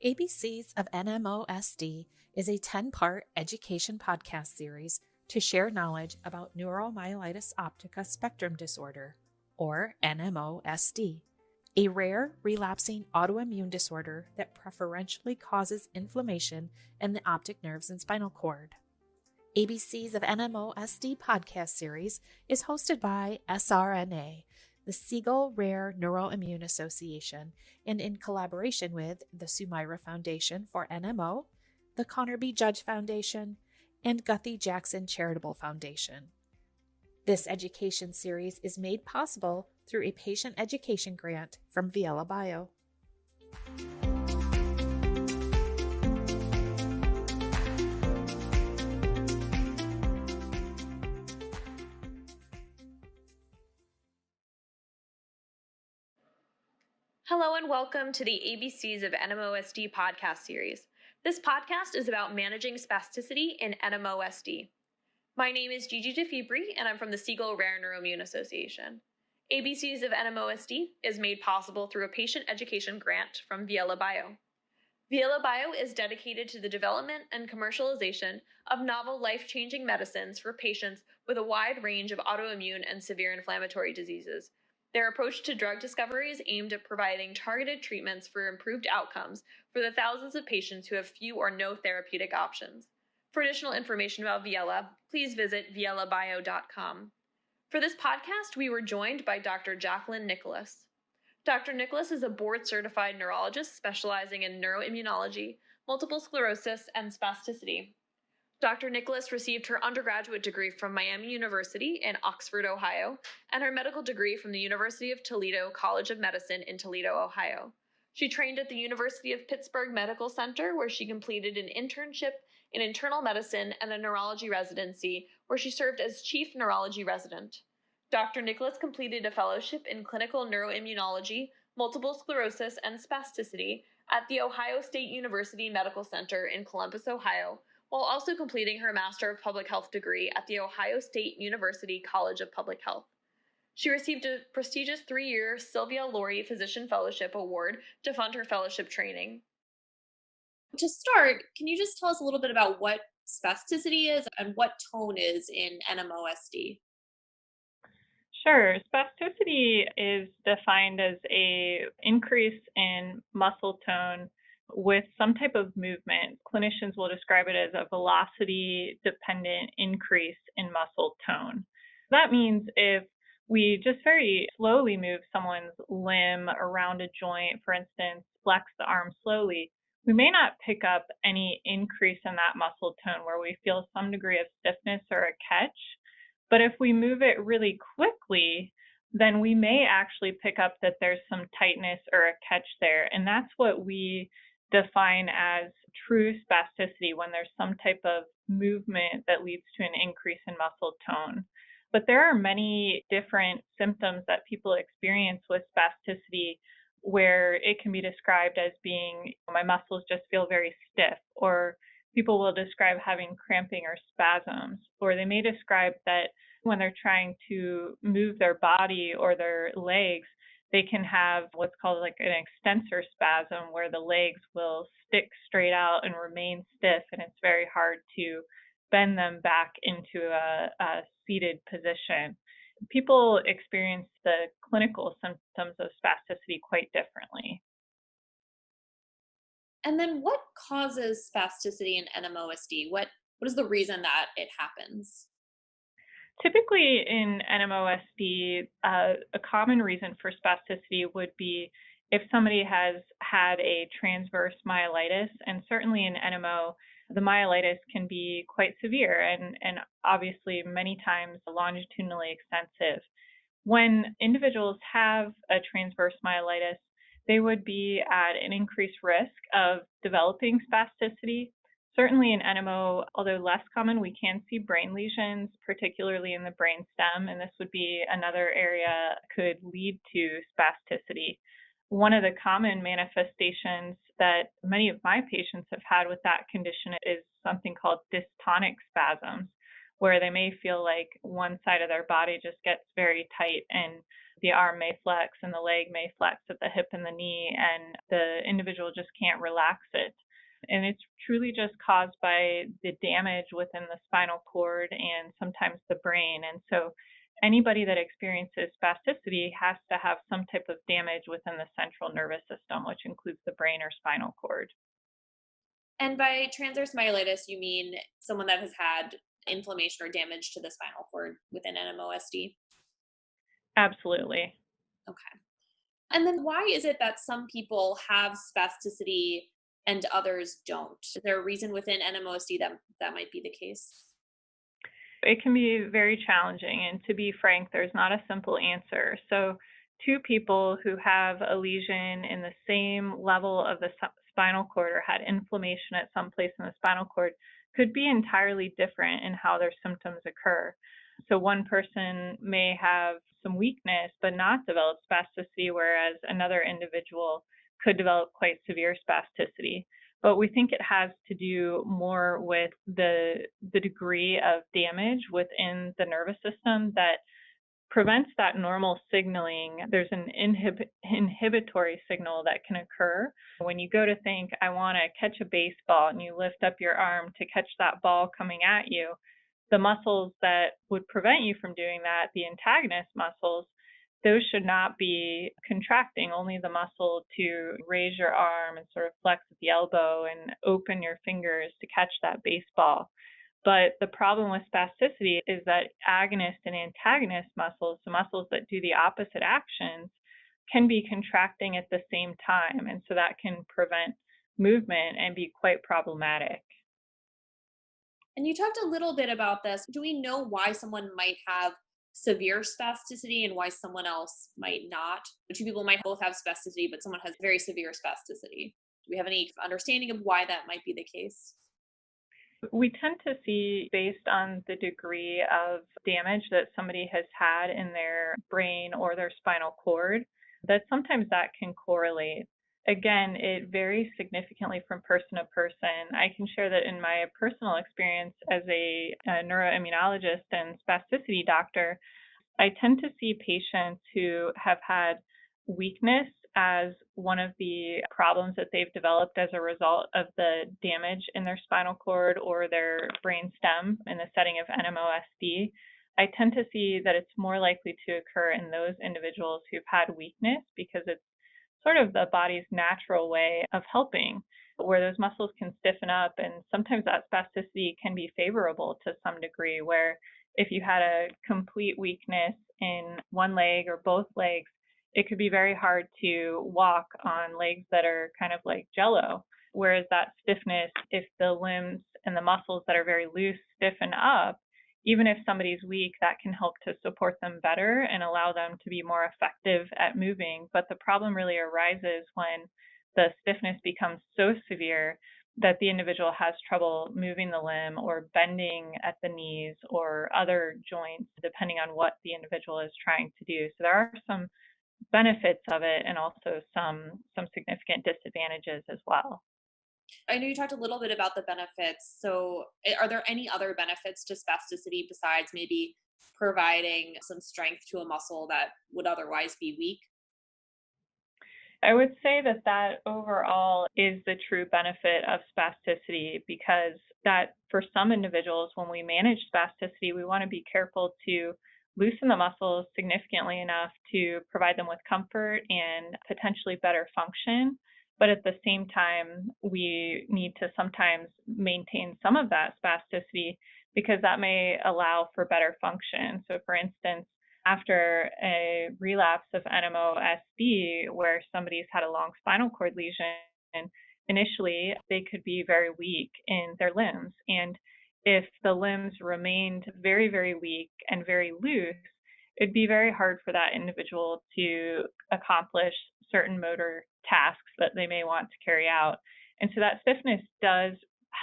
ABCs of NMOSD is a 10-part education podcast series to share knowledge about neuromyelitis optica spectrum disorder, or NMOSD, a rare relapsing autoimmune disorder that preferentially causes inflammation in the optic nerves and spinal cord. ABCs of NMOSD podcast series is hosted by SRNA, the Siegel Rare Neuroimmune Association, and in collaboration with the Sumaira Foundation for NMO, the Connor B. Judge Foundation, and Guthrie Jackson Charitable Foundation. This education series is made possible through a patient education grant from Viela Bio. Hello and welcome to the ABCs of NMOSD podcast series. This podcast is about managing spasticity in NMOSD. My name is Gigi deFiebre and I'm from the Siegel Rare Neuroimmune Association. ABCs of NMOSD is made possible through a patient education grant from Viela Bio. Viela Bio is dedicated to the development and commercialization of novel life-changing medicines for patients with a wide range of autoimmune and severe inflammatory diseases. Their approach to drug discovery is aimed at providing targeted treatments for improved outcomes for the thousands of patients who have few or no therapeutic options. For additional information about Viela, please visit vielabio.com. For this podcast, we were joined by Dr. Jacqueline Nicholas. Dr. Nicholas is a board-certified neurologist specializing in neuroimmunology, multiple sclerosis, and spasticity. Dr. Nicholas received her undergraduate degree from Miami University in Oxford, Ohio, and her medical degree from the University of Toledo College of Medicine in Toledo, Ohio. She trained at the University of Pittsburgh Medical Center, where she completed an internship in internal medicine and a neurology residency, where she served as chief neurology resident. Dr. Nicholas completed a fellowship in clinical neuroimmunology, multiple sclerosis, and spasticity at the Ohio State University Medical Center in Columbus, Ohio, while also completing her Master of Public Health degree at the Ohio State University College of Public Health. She received a prestigious 3-year Sylvia Laurie Physician Fellowship Award to fund her fellowship training. To start, can you just tell us a little bit about what spasticity is and what tone is in NMOSD? Sure. Spasticity is defined as an increase in muscle tone with some type of movement. Clinicians will describe it as a velocity-dependent increase in muscle tone. That means if we just very slowly move someone's limb around a joint, for instance, flex the arm slowly, we may not pick up any increase in that muscle tone where we feel some degree of stiffness or a catch. But if we move it really quickly, then we may actually pick up that there's some tightness or a catch there. And that's what we define as true spasticity, when there's some type of movement that leads to an increase in muscle tone. But there are many different symptoms that people experience with spasticity where it can be described as being, my muscles just feel very stiff, or people will describe having cramping or spasms, or they may describe that when they're trying to move their body or their legs, they can have what's called like an extensor spasm, where the legs will stick straight out and remain stiff, and it's very hard to bend them back into a seated position. People experience the clinical symptoms of spasticity quite differently. And then what causes spasticity in NMOSD? What is the reason that it happens? Typically in NMOSD, a common reason for spasticity would be if somebody has had a transverse myelitis, and certainly in NMO, the myelitis can be quite severe and obviously many times longitudinally extensive. When individuals have a transverse myelitis, they would be at an increased risk of developing spasticity. Certainly in NMO, although less common, we can see brain lesions, particularly in the brain stem, and this would be another area that could lead to spasticity. One of the common manifestations that many of my patients have had with that condition is something called dystonic spasms, where they may feel like one side of their body just gets very tight and the arm may flex and the leg may flex at the hip and the knee, and the individual just can't relax it. And it's truly just caused by the damage within the spinal cord and sometimes the brain. And so anybody that experiences spasticity has to have some type of damage within the central nervous system, which includes the brain or spinal cord. And by transverse myelitis, you mean someone that has had inflammation or damage to the spinal cord within NMOSD? Absolutely. Okay. And then why is it that some people have spasticity and others don't? Is there a reason within NMOSD that might be the case? It can be very challenging. And to be frank, there's not a simple answer. So, two people who have a lesion in the same level of the spinal cord or had inflammation at some place in the spinal cord could be entirely different in how their symptoms occur. So, one person may have some weakness but not develop spasticity, whereas another individual could develop quite severe spasticity. But we think it has to do more with the degree of damage within the nervous system that prevents that normal signaling. There's an inhibitory signal that can occur. When you go to think, I want to catch a baseball, and you lift up your arm to catch that ball coming at you, the muscles that would prevent you from doing that, the antagonist muscles, those should not be contracting. Only the muscle to raise your arm and sort of flex at the elbow and open your fingers to catch that baseball. But the problem with spasticity is that agonist and antagonist muscles, the muscles that do the opposite actions, can be contracting at the same time. And so that can prevent movement and be quite problematic. And you talked a little bit about this. Do we know why someone might have severe spasticity and why someone else might not? Two people might both have spasticity, but someone has very severe spasticity. Do we have any understanding of why that might be the case? We tend to see, based on the degree of damage that somebody has had in their brain or their spinal cord, that sometimes that can correlate. Again, it varies significantly from person to person. I can share that in my personal experience as a neuroimmunologist and spasticity doctor, I tend to see patients who have had weakness as one of the problems that they've developed as a result of the damage in their spinal cord or their brain stem in the setting of NMOSD. I tend to see that it's more likely to occur in those individuals who've had weakness because it's sort of the body's natural way of helping, where those muscles can stiffen up. And sometimes that spasticity can be favorable to some degree, where if you had a complete weakness in one leg or both legs, it could be very hard to walk on legs that are kind of like jello. Whereas that stiffness, if the limbs and the muscles that are very loose stiffen up, even if somebody's weak, that can help to support them better and allow them to be more effective at moving. But the problem really arises when the stiffness becomes so severe that the individual has trouble moving the limb or bending at the knees or other joints, depending on what the individual is trying to do. So there are some benefits of it and also some significant disadvantages as well. I know you talked a little bit about the benefits. So, are there any other benefits to spasticity besides maybe providing some strength to a muscle that would otherwise be weak? I would say that that overall is the true benefit of spasticity, because that for some individuals, when we manage spasticity, we want to be careful to loosen the muscles significantly enough to provide them with comfort and potentially better function. But at the same time, we need to sometimes maintain some of that spasticity because that may allow for better function. So for instance, after a relapse of NMOSD, where somebody's had a long spinal cord lesion, initially they could be very weak in their limbs. And if the limbs remained very, very weak and very loose, it'd be very hard for that individual to accomplish certain motor tasks that they may want to carry out. And so that stiffness does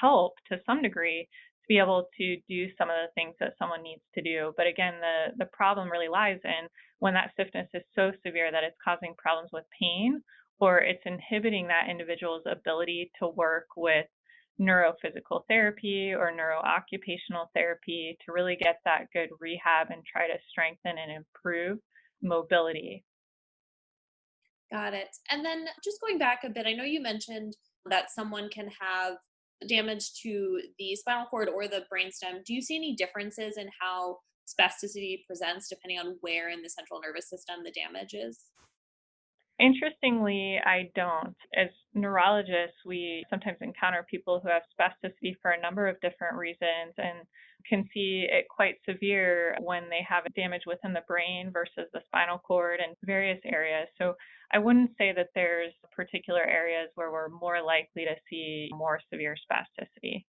help to some degree to be able to do some of the things that someone needs to do. But again, the problem really lies in when that stiffness is so severe that it's causing problems with pain, or it's inhibiting that individual's ability to work with neurophysical therapy or neurooccupational therapy to really get that good rehab and try to strengthen and improve mobility. Got it. And then just going back a bit, I know you mentioned that someone can have damage to the spinal cord or the brainstem. Do you see any differences in how spasticity presents depending on where in the central nervous system the damage is? Interestingly, I don't. As neurologists, we sometimes encounter people who have spasticity for a number of different reasons and can see it quite severe when they have damage within the brain versus the spinal cord and various areas. So I wouldn't say that there's particular areas where we're more likely to see more severe spasticity.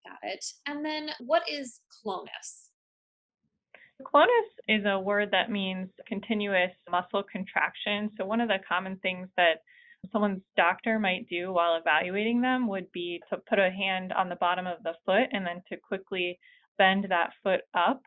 Got it. And then what is clonus? Clonus is a word that means continuous muscle contraction. So, one of the common things that someone's doctor might do while evaluating them would be to put a hand on the bottom of the foot and then to quickly bend that foot up.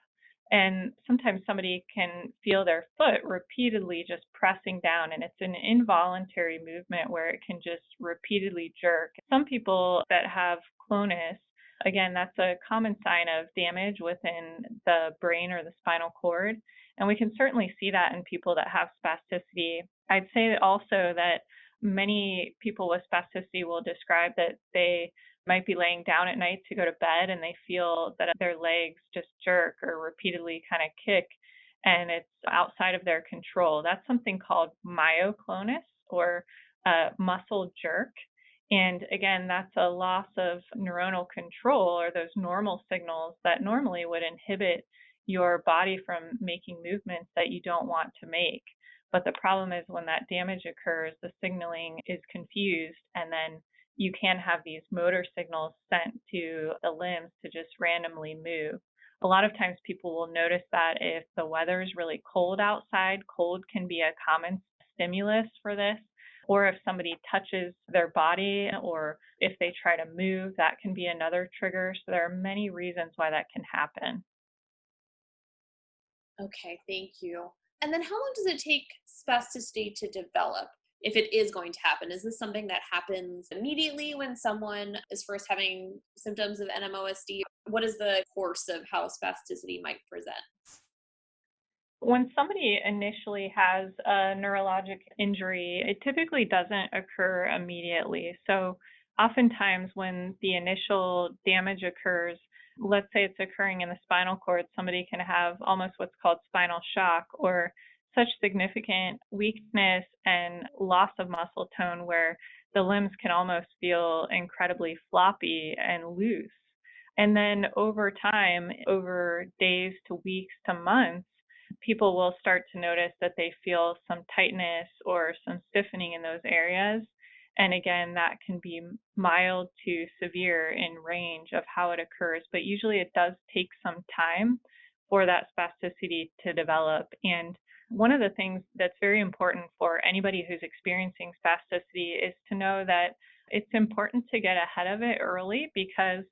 And sometimes somebody can feel their foot repeatedly just pressing down, and it's an involuntary movement where it can just repeatedly jerk. Some people that have clonus, again, that's a common sign of damage within the brain or the spinal cord. And we can certainly see that in people that have spasticity. I'd say also that many people with spasticity will describe that they might be laying down at night to go to bed and they feel that their legs just jerk or repeatedly kind of kick and it's outside of their control. That's something called myoclonus or muscle jerk. And again, that's a loss of neuronal control or those normal signals that normally would inhibit your body from making movements that you don't want to make. But the problem is when that damage occurs, the signaling is confused, and then you can have these motor signals sent to the limbs to just randomly move. A lot of times people will notice that if the weather is really cold outside, cold can be a common stimulus for this. Or if somebody touches their body or if they try to move, that can be another trigger. So there are many reasons why that can happen. Okay, thank you. And then how long does it take spasticity to develop if it is going to happen? Is this something that happens immediately when someone is first having symptoms of NMOSD? What is the course of how spasticity might present? When somebody initially has a neurologic injury, it typically doesn't occur immediately. So, oftentimes, when the initial damage occurs, let's say it's occurring in the spinal cord, somebody can have almost what's called spinal shock or such significant weakness and loss of muscle tone where the limbs can almost feel incredibly floppy and loose. And then over time, over days to weeks to months, people will start to notice that they feel some tightness or some stiffening in those areas. And again, that can be mild to severe in range of how it occurs, but usually it does take some time for that spasticity to develop. And one of the things that's very important for anybody who's experiencing spasticity is to know that it's important to get ahead of it early because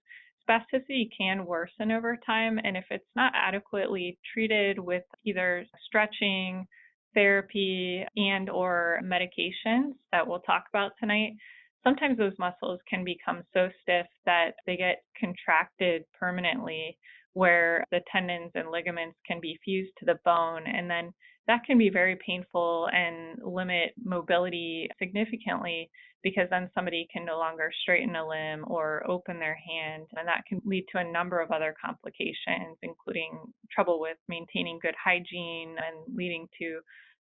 spasticity can worsen over time, and if it's not adequately treated with either stretching, therapy, and or medications that we'll talk about tonight, sometimes those muscles can become so stiff that they get contracted permanently where the tendons and ligaments can be fused to the bone, and then that can be very painful and limit mobility significantly because then somebody can no longer straighten a limb or open their hand, and that can lead to a number of other complications, including trouble with maintaining good hygiene and leading to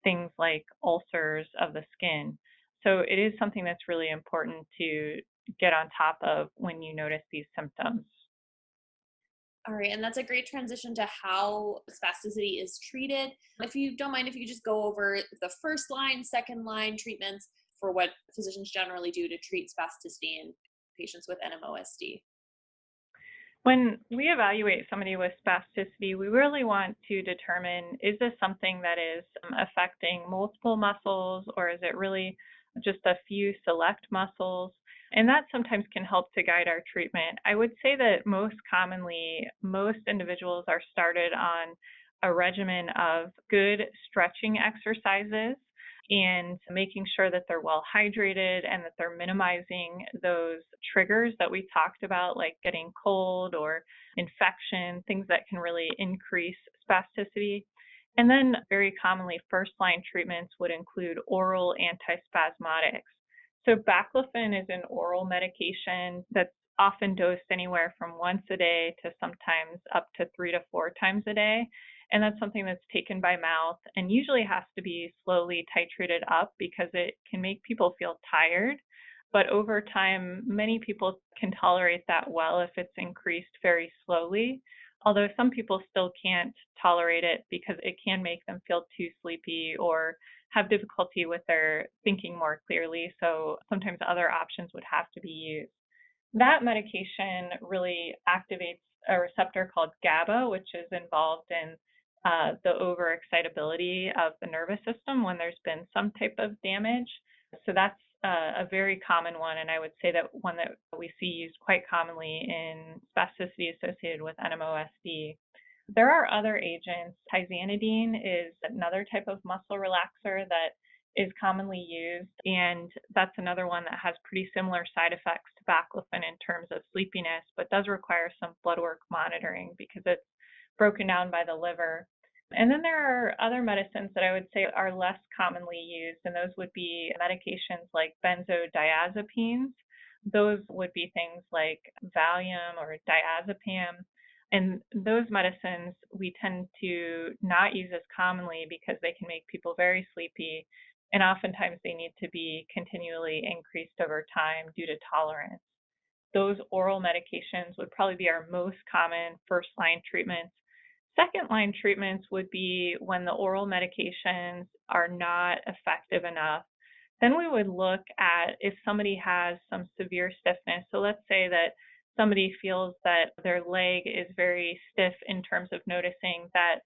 things like ulcers of the skin. So it is something that's really important to get on top of when you notice these symptoms. All right, and that's a great transition to how spasticity is treated. If you don't mind, if you could just go over the first line, second line treatments for what physicians generally do to treat spasticity in patients with NMOSD. When we evaluate somebody with spasticity, we really want to determine, is this something that is affecting multiple muscles or is it really just a few select muscles? And that sometimes can help to guide our treatment. I would say that most commonly, most individuals are started on a regimen of good stretching exercises and making sure that they're well hydrated and that they're minimizing those triggers that we talked about, like getting cold or infection, things that can really increase spasticity. And then very commonly, first-line treatments would include oral antispasmodics. So baclofen is an oral medication that's often dosed anywhere from once a day to sometimes up to 3 to 4 times a day. And that's something that's taken by mouth and usually has to be slowly titrated up because it can make people feel tired. But over time, many people can tolerate that well if it's increased very slowly. Although some people still can't tolerate it because it can make them feel too sleepy or have difficulty with their thinking more clearly. So sometimes other options would have to be used. That medication really activates a receptor called GABA, which is involved in the overexcitability of the nervous system when there's been some type of damage. So that's a very common one, and I would say that one that we see used quite commonly in spasticity associated with NMOSD. There are other agents. Tizanidine is another type of muscle relaxer that is commonly used, and that's another one that has pretty similar side effects to baclofen in terms of sleepiness, but does require some blood work monitoring because it's broken down by the liver. And then there are other medicines that I would say are less commonly used, and those would be medications like benzodiazepines. Those would be things like Valium or diazepam. And those medicines we tend to not use as commonly because they can make people very sleepy, and oftentimes they need to be continually increased over time due to tolerance. Those oral medications would probably be our most common first-line treatments. Second-line treatments would be when the oral medications are not effective enough. Then we would look at if somebody has some severe stiffness. So let's say that somebody feels that their leg is very stiff in terms of noticing that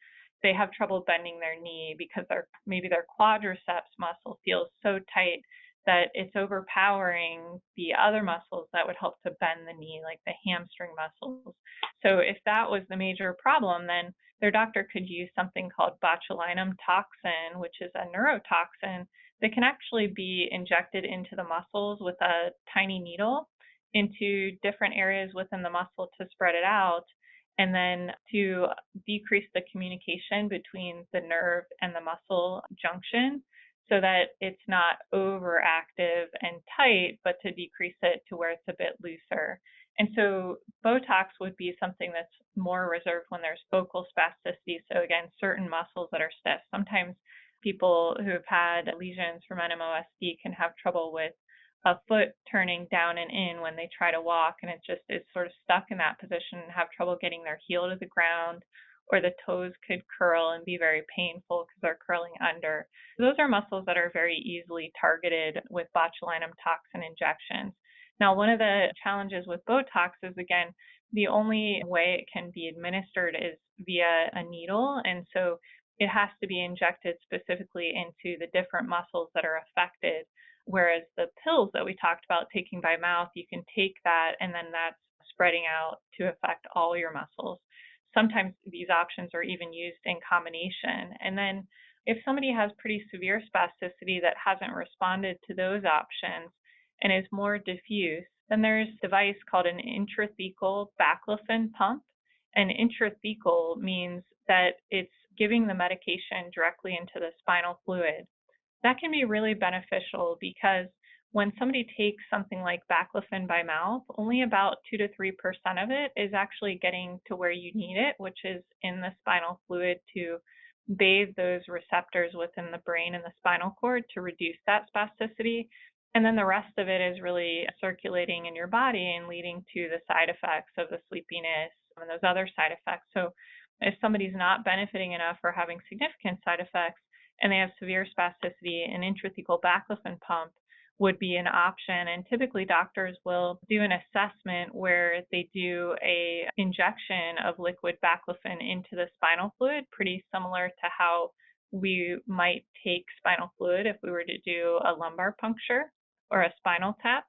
they have trouble bending their knee because maybe their quadriceps muscle feels so tight that it's overpowering the other muscles that would help to bend the knee, like the hamstring muscles. So if that was the major problem, then their doctor could use something called botulinum toxin, which is a neurotoxin that can actually be injected into the muscles with a tiny needle into different areas within the muscle to spread it out, and then to decrease the communication between the nerve and the muscle junction so that it's not overactive and tight, but to decrease it to where it's a bit looser. And so Botox would be something that's more reserved when there's focal spasticity. So again, certain muscles that are stiff. Sometimes people who have had lesions from NMOSD can have trouble with a foot turning down and in when they try to walk, and it just is sort of stuck in that position and have trouble getting their heel to the ground, or the toes could curl and be very painful because they're curling under. Those are muscles that are very easily targeted with botulinum toxin injections. Now, one of the challenges with Botox is, again, the only way it can be administered is via a needle, and so it has to be injected specifically into the different muscles that are affected. Whereas the pills that we talked about taking by mouth, you can take that and then that's spreading out to affect all your muscles. Sometimes these options are even used in combination. And then if somebody has pretty severe spasticity that hasn't responded to those options and is more diffuse, then there's a device called an intrathecal baclofen pump. And intrathecal means that it's giving the medication directly into the spinal fluid. That can be really beneficial because when somebody takes something like baclofen by mouth, only about 2 to 3% of it is actually getting to where you need it, which is in the spinal fluid to bathe those receptors within the brain and the spinal cord to reduce that spasticity. And then the rest of it is really circulating in your body and leading to the side effects of the sleepiness and those other side effects. So if somebody's not benefiting enough or having significant side effects, and they have severe spasticity, an intrathecal baclofen pump would be an option. And typically doctors will do an assessment where they do a injection of liquid baclofen into the spinal fluid, pretty similar to how we might take spinal fluid if we were to do a lumbar puncture or a spinal tap.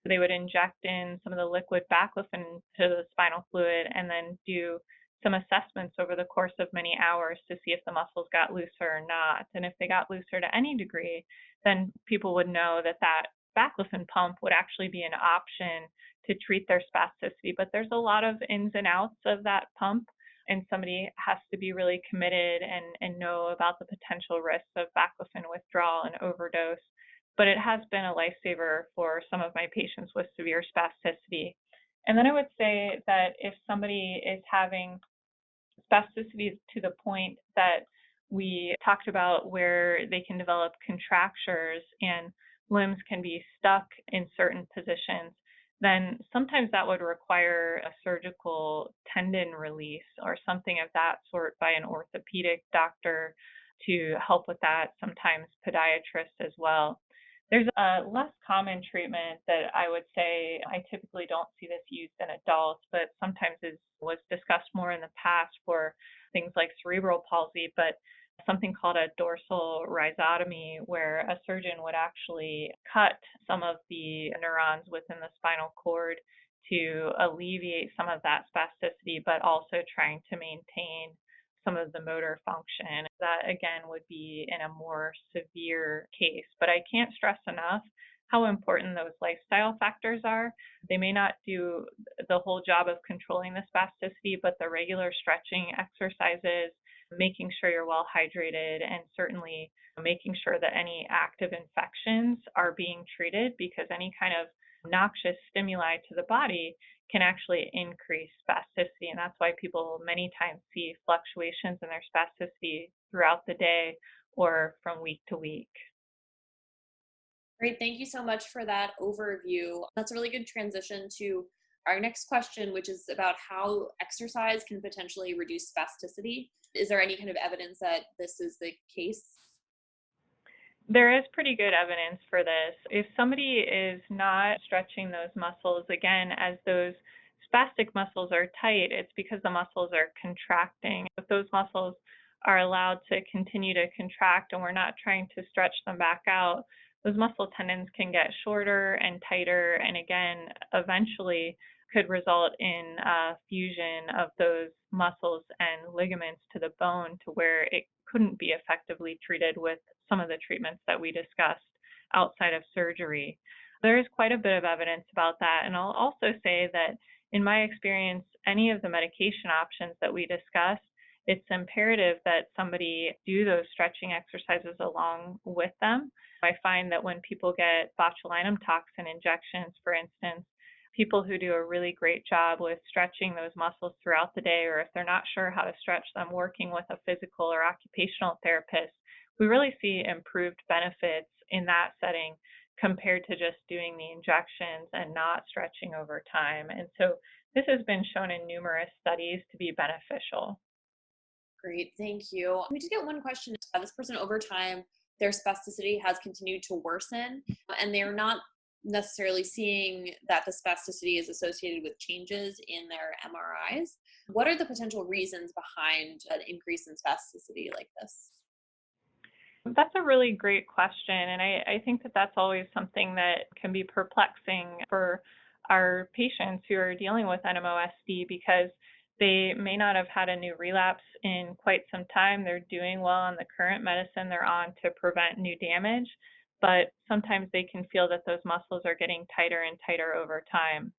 They would inject in some of the liquid baclofen to the spinal fluid and then do some assessments over the course of many hours to see if the muscles got looser or not. And if they got looser to any degree, then people would know that that baclofen pump would actually be an option to treat their spasticity. But there's a lot of ins and outs of that pump. and somebody has to be really committed and know about the potential risks of baclofen withdrawal and overdose. But it has been a lifesaver for some of my patients with severe spasticity. And then I would say that if somebody is having spasticity to the point that we talked about where they can develop contractures and limbs can be stuck in certain positions, then sometimes that would require a surgical tendon release or something of that sort by an orthopedic doctor to help with that, sometimes podiatrist as well. There's a less common treatment that I would say I typically don't see this used in adults, but sometimes was discussed more in the past for things like cerebral palsy, but something called a dorsal rhizotomy, where a surgeon would actually cut some of the neurons within the spinal cord to alleviate some of that spasticity, but also trying to maintain some of the motor function. That, again, would be in a more severe case. But I can't stress enough how important those lifestyle factors are. They may not do the whole job of controlling the spasticity, but the regular stretching exercises, making sure you're well hydrated, and certainly making sure that any active infections are being treated, because any kind of noxious stimuli to the body can actually increase spasticity. And that's why people many times see fluctuations in their spasticity throughout the day or from week to week. Great. Thank you so much for that overview. That's a really good transition to our next question, which is about how exercise can potentially reduce spasticity. Is there any kind of evidence that this is the case? There is pretty good evidence for this. If somebody is not stretching those muscles, again, as those spastic muscles are tight, it's because the muscles are contracting. If those muscles are allowed to continue to contract and we're not trying to stretch them back out, those muscle tendons can get shorter and tighter, and again, eventually could result in fusion of those muscles and ligaments to the bone to where it couldn't be effectively treated with some of the treatments that we discussed outside of surgery. There is quite a bit of evidence about that. And I'll also say that in my experience, any of the medication options that we discussed, it's imperative that somebody do those stretching exercises along with them. I find that when people get botulinum toxin injections, for instance, people who do a really great job with stretching those muscles throughout the day, or if they're not sure how to stretch them, working with a physical or occupational therapist, we really see improved benefits in that setting compared to just doing the injections and not stretching over time. And so this has been shown in numerous studies to be beneficial. Great, thank you. We did get one question. This person, over time, their spasticity has continued to worsen, and they're not necessarily seeing that the spasticity is associated with changes in their MRIs. What are the potential reasons behind an increase in spasticity like this? That's a really great question, and I think that that's always something that can be perplexing for our patients who are dealing with NMOSD, because they may not have had a new relapse in quite some time. They're doing well on the current medicine they're on to prevent new damage, but sometimes they can feel that those muscles are getting tighter and tighter over time.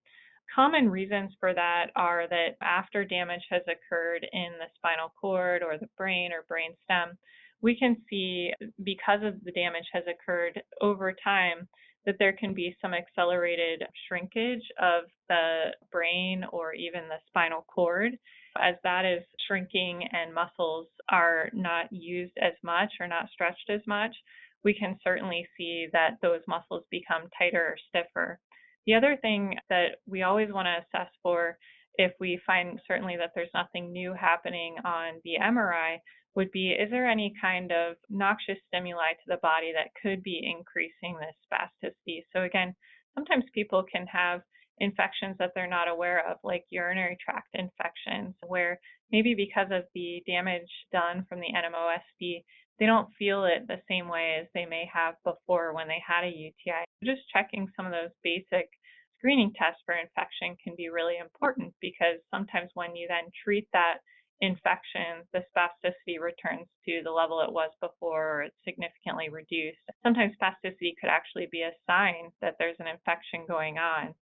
Common reasons for that are that after damage has occurred in the spinal cord or the brain or brain stem, we can see, because of the damage has occurred over time, that there can be some accelerated shrinkage of the brain or even the spinal cord. As that is shrinking and muscles are not used as much or not stretched as much, we can certainly see that those muscles become tighter or stiffer. The other thing that we always want to assess for, if we find certainly that there's nothing new happening on the MRI, would be, is there any kind of noxious stimuli to the body that could be increasing this spasticity? So again, sometimes people can have infections that they're not aware of, like urinary tract infections, where maybe because of the damage done from the NMOSD, they don't feel it the same way as they may have before when they had a UTI. Just checking some of those basic screening tests for infection can be really important, because sometimes when you then treat that infection, the spasticity returns to the level it was before, or it's significantly reduced. Sometimes spasticity could actually be a sign that there's an infection going on.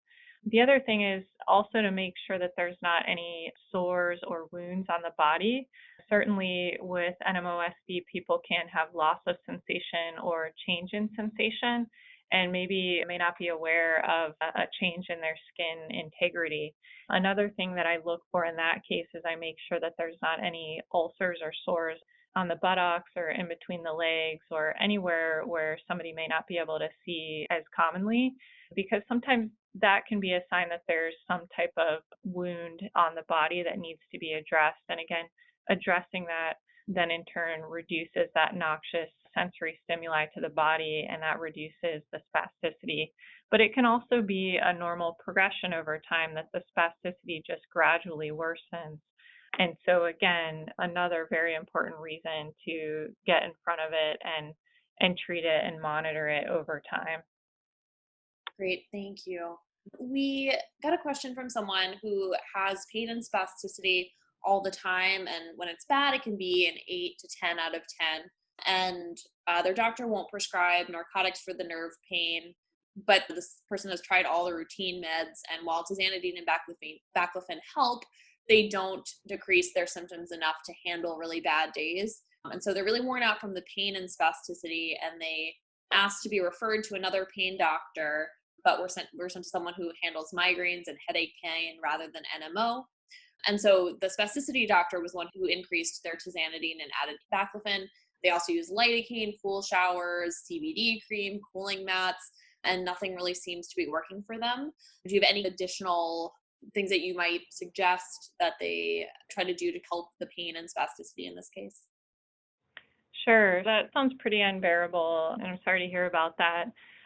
The other thing is also to make sure that there's not any sores or wounds on the body. Certainly with NMOSD, people can have loss of sensation or change in sensation, and maybe may not be aware of a change in their skin integrity. Another thing that I look for in that case is I make sure that there's not any ulcers or sores on the buttocks or in between the legs or anywhere where somebody may not be able to see as commonly, because sometimes that can be a sign that there's some type of wound on the body that needs to be addressed. And again, addressing that then in turn reduces that noxious sensory stimuli to the body, and that reduces the spasticity. But it can also be a normal progression over time that the spasticity just gradually worsens. And so again, another very important reason to get in front of it and treat it and monitor it over time. Great, thank you. We got a question from someone who has pain and spasticity all the time, and when it's bad, it can be an 8 to 10 out of 10. And their doctor won't prescribe narcotics for the nerve pain, but this person has tried all the routine meds, and while tizanidine and baclofen help, they don't decrease their symptoms enough to handle really bad days. And so they're really worn out from the pain and spasticity, and they asked to be referred to another pain doctor, but we're sent to someone who handles migraines and headache pain rather than NMO. And so the spasticity doctor was one who increased their tizanidine and added baclofen. They also use lidocaine, cool showers, CBD cream, cooling mats, and nothing really seems to be working for them. Do you have any additional things that you might suggest that they try to do to help the pain and spasticity in this case? Sure, that sounds pretty unbearable, and I'm sorry to hear about that.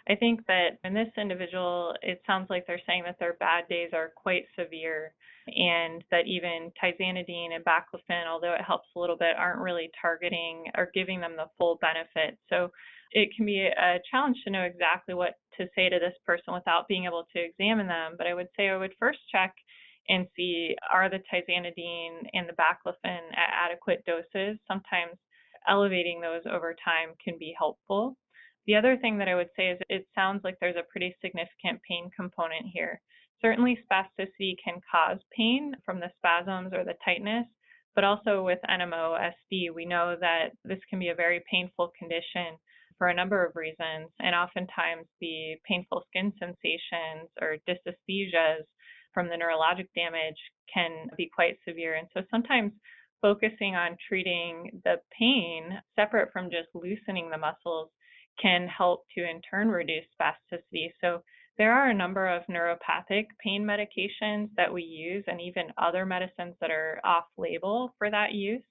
I think that in this individual, it sounds like they're saying that their bad days are quite severe, and that even tizanidine and baclofen, although it helps a little bit, aren't really targeting or giving them the full benefit. So it can be a challenge to know exactly what to say to this person without being able to examine them. But I would say I would first check and see, are the tizanidine and the baclofen at adequate doses? Sometimes elevating those over time can be helpful. The other thing that I would say is it sounds like there's a pretty significant pain component here. Certainly spasticity can cause pain from the spasms or the tightness, but also with NMOSD, we know that this can be a very painful condition for a number of reasons, and oftentimes the painful skin sensations or dysesthesias from the neurologic damage can be quite severe. And so sometimes focusing on treating the pain separate from just loosening the muscles can help to in turn reduce spasticity. So there are a number of neuropathic pain medications that we use, and even other medicines that are off-label for that use.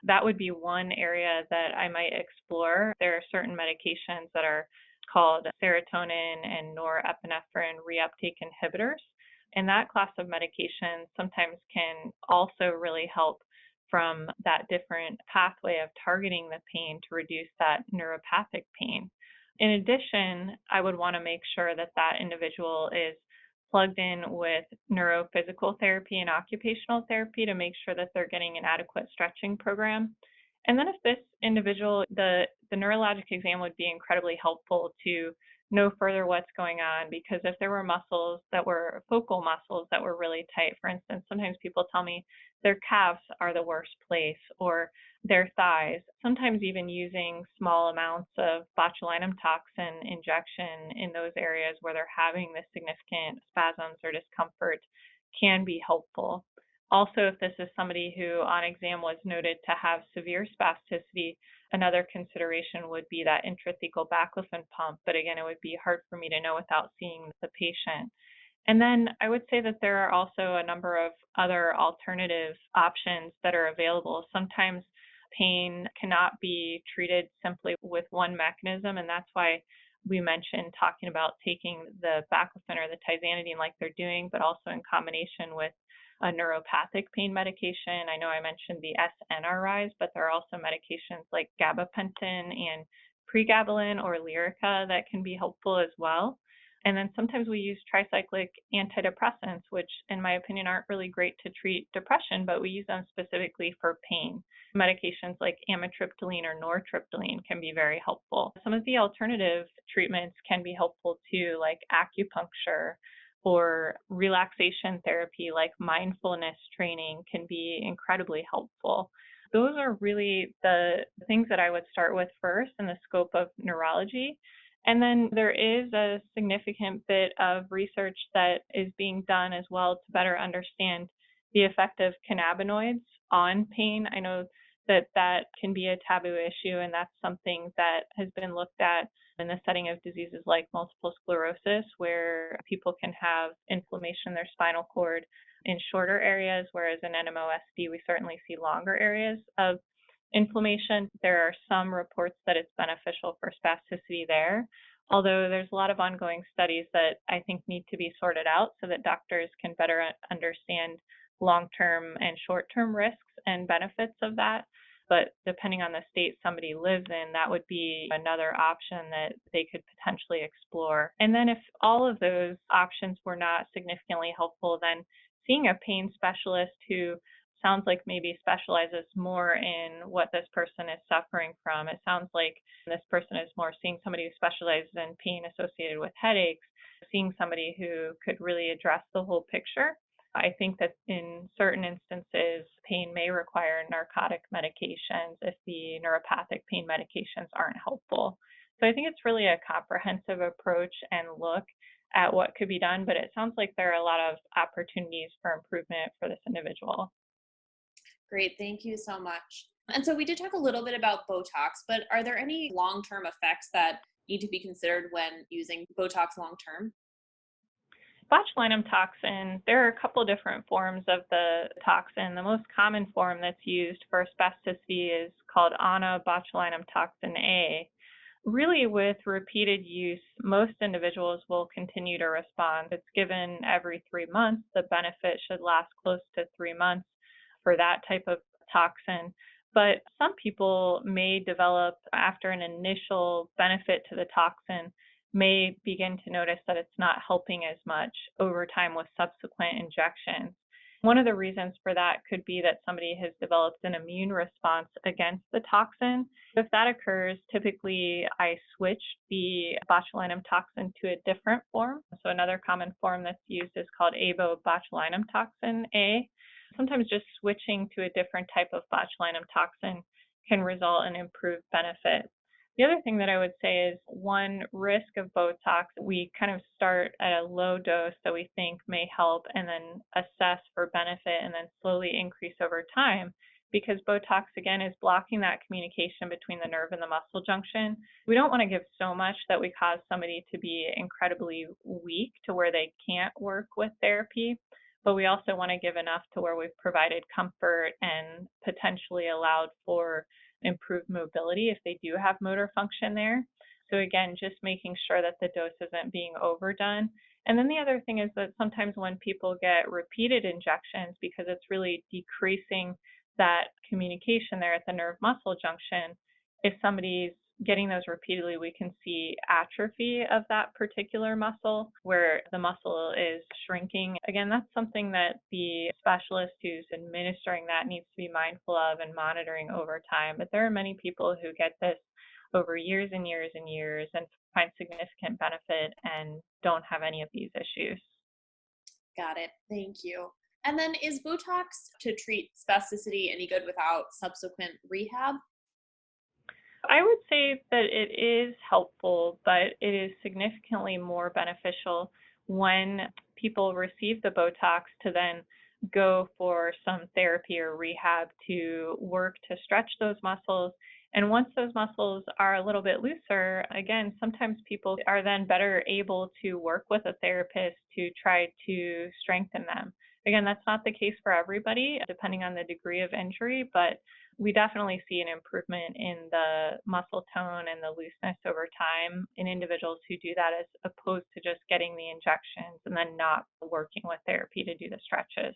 That would be one area that I might explore. There are certain medications that are called serotonin and norepinephrine reuptake inhibitors, and that class of medication sometimes can also really help from that different pathway of targeting the pain to reduce that neuropathic pain. In addition, I would want to make sure that that individual is plugged in with neurophysical therapy and occupational therapy to make sure that they're getting an adequate stretching program. And then if this individual, the neurologic exam would be incredibly helpful to know further what's going on, because if there were muscles that were focal muscles that were really tight, for instance, sometimes people tell me their calves are the worst place, or their thighs, sometimes even using small amounts of botulinum toxin injection in those areas where they're having this significant spasms or discomfort can be helpful. Also, if this is somebody who on exam was noted to have severe spasticity, another consideration would be that intrathecal baclofen pump, but again, it would be hard for me to know without seeing the patient. And then I would say that there are also a number of other alternative options that are available. Sometimes pain cannot be treated simply with one mechanism, and that's why we mentioned talking about taking the baclofen or the tizanidine like they're doing, but also in combination with a neuropathic pain medication. I know I mentioned the SNRIs, but there are also medications like gabapentin and pregabalin or Lyrica that can be helpful as well. And then sometimes we use tricyclic antidepressants, which in my opinion aren't really great to treat depression, but we use them specifically for pain. Medications like amitriptyline or nortriptyline can be very helpful. Some of the alternative treatments can be helpful too, like acupuncture or relaxation therapy like mindfulness training can be incredibly helpful. Those are really the things that I would start with first in the scope of neurology. And then there is a significant bit of research that is being done as well to better understand the effect of cannabinoids on pain. I know that that can be a taboo issue, and that's something that has been looked at in the setting of diseases like multiple sclerosis, where people can have inflammation in their spinal cord in shorter areas, whereas in NMOSD, we certainly see longer areas of inflammation. There are some reports that it's beneficial for spasticity there, although there's a lot of ongoing studies that I think need to be sorted out so that doctors can better understand long-term and short-term risks and benefits of that. But depending on the state somebody lives in, that would be another option that they could potentially explore. And then if all of those options were not significantly helpful, then seeing a pain specialist who sounds like maybe specializes more in what this person is suffering from. It sounds like this person is more seeing somebody who specializes in pain associated with headaches, seeing somebody who could really address the whole picture. I think that in certain instances, pain may require narcotic medications if the neuropathic pain medications aren't helpful. So I think it's really a comprehensive approach and look at what could be done, but it sounds like there are a lot of opportunities for improvement for this individual. Great, thank you so much. And so we did talk a little bit about Botox, but are there any long-term effects that need to be considered when using Botox long-term? Botulinum toxin, there are a couple different forms of the toxin. The most common form that's used for spasticity is called botulinum toxin A. Really, with repeated use, most individuals will continue to respond. It's given every 3 months. The benefit should last close to 3 months for that type of toxin. But some people may develop, after an initial benefit to the toxin, may begin to notice that it's not helping as much over time with subsequent injections. One of the reasons for that could be that somebody has developed an immune response against the toxin. If that occurs, typically I switch the botulinum toxin to a different form. So another common form that's used is called botulinum toxin A. Sometimes just switching to a different type of botulinum toxin can result in improved benefit. The other thing that I would say is one risk of Botox, we kind of start at a low dose that we think may help and then assess for benefit and then slowly increase over time, because Botox, again, is blocking that communication between the nerve and the muscle junction. We don't want to give so much that we cause somebody to be incredibly weak to where they can't work with therapy, but we also want to give enough to where we've provided comfort and potentially allowed for improved mobility if they do have motor function there. So again, just making sure that the dose isn't being overdone. And then the other thing is that sometimes when people get repeated injections, because it's really decreasing that communication there at the nerve muscle junction, if somebody's getting those repeatedly, we can see atrophy of that particular muscle where the muscle is shrinking. Again, that's something that the specialist who's administering that needs to be mindful of and monitoring over time. But there are many people who get this over years and years and years and find significant benefit and don't have any of these issues. Got it. Thank you. And then is Botox to treat spasticity any good without subsequent rehab? I would say that it is helpful, but it is significantly more beneficial when people receive the Botox to then go for some therapy or rehab to work to stretch those muscles. And once those muscles are a little bit looser, again, sometimes people are then better able to work with a therapist to try to strengthen them. Again, that's not the case for everybody, depending on the degree of injury, but we definitely see an improvement in the muscle tone and the looseness over time in individuals who do that, as opposed to just getting the injections and then not working with therapy to do the stretches.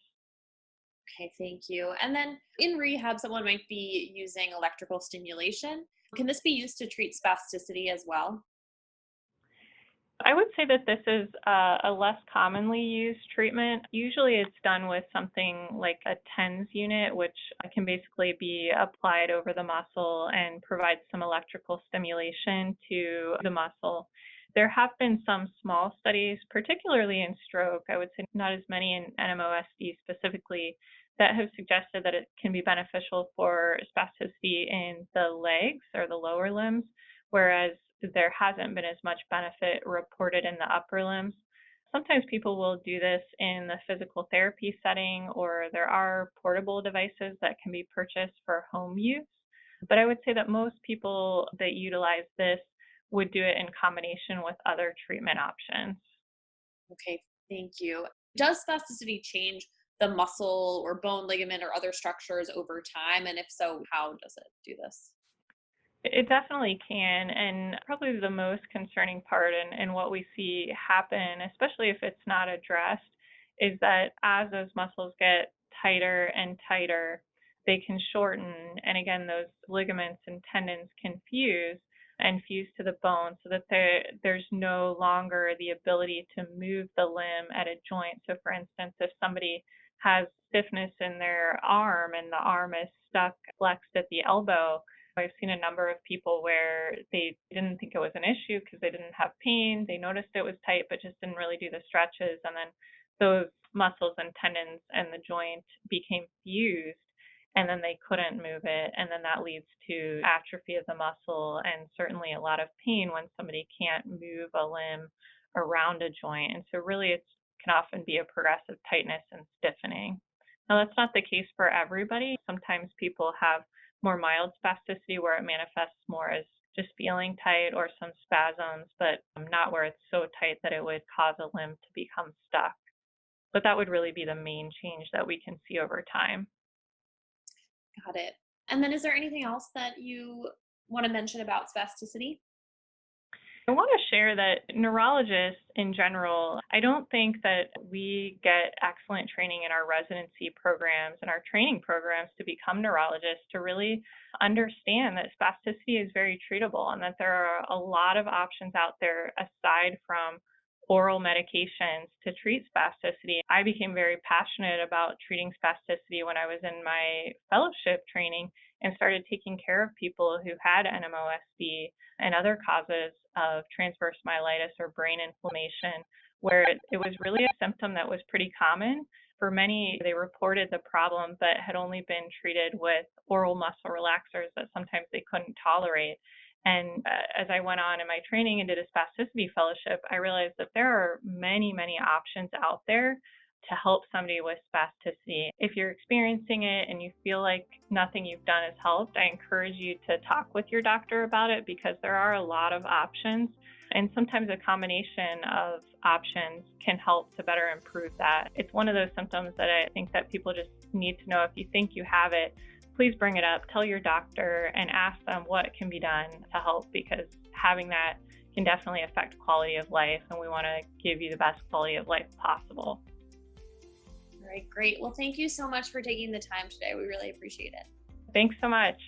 Okay, thank you. And then in rehab, someone might be using electrical stimulation. Can this be used to treat spasticity as well? I would say that this is a less commonly used treatment. Usually it's done with something like a TENS unit, which can basically be applied over the muscle and provide some electrical stimulation to the muscle. There have been some small studies, particularly in stroke, I would say not as many in NMOSD specifically, that have suggested that it can be beneficial for spasticity in the legs or the lower limbs, whereas there hasn't been as much benefit reported in the upper limbs. Sometimes people will do this in the physical therapy setting, or there are portable devices that can be purchased for home use. But I would say that most people that utilize this would do it in combination with other treatment options. Okay, thank you. Does spasticity change the muscle or bone, ligament, or other structures over time? And if so, how does it do this? It definitely can. And probably the most concerning part and what we see happen, especially if it's not addressed, is that as those muscles get tighter and tighter, they can shorten. And again, those ligaments and tendons can fuse and fuse to the bone so that there's no longer the ability to move the limb at a joint. So for instance, if somebody has stiffness in their arm and the arm is stuck flexed at the elbow, I've seen a number of people where they didn't think it was an issue because they didn't have pain. They noticed it was tight, but just didn't really do the stretches. And then those muscles and tendons and the joint became fused, and then they couldn't move it. And then that leads to atrophy of the muscle and certainly a lot of pain when somebody can't move a limb around a joint. And so really it can often be a progressive tightness and stiffening. Now, that's not the case for everybody. Sometimes people have more mild spasticity where it manifests more as just feeling tight or some spasms, but not where it's so tight that it would cause a limb to become stuck. But that would really be the main change that we can see over time. Got it. And then is there anything else that you want to mention about spasticity? I want to share that neurologists in general, I don't think that we get excellent training in our residency programs and our training programs to become neurologists to really understand that spasticity is very treatable and that there are a lot of options out there aside from oral medications to treat spasticity. I became very passionate about treating spasticity when I was in my fellowship training and started taking care of people who had NMOSD and other causes of transverse myelitis or brain inflammation, where it was really a symptom that was pretty common. For many, they reported the problem, but had only been treated with oral muscle relaxers that sometimes they couldn't tolerate. And as I went on in my training and did a spasticity fellowship, I realized that there are many, many options out there to help somebody with spasticity. If you're experiencing it and you feel like nothing you've done has helped, I encourage you to talk with your doctor about it because there are a lot of options. And sometimes a combination of options can help to better improve that. It's one of those symptoms that I think that people just need to know. If you think you have it, please bring it up, tell your doctor, and ask them what can be done to help, because having that can definitely affect quality of life, and we want to give you the best quality of life possible. All right, great. Well, thank you so much for taking the time today. We really appreciate it. Thanks so much.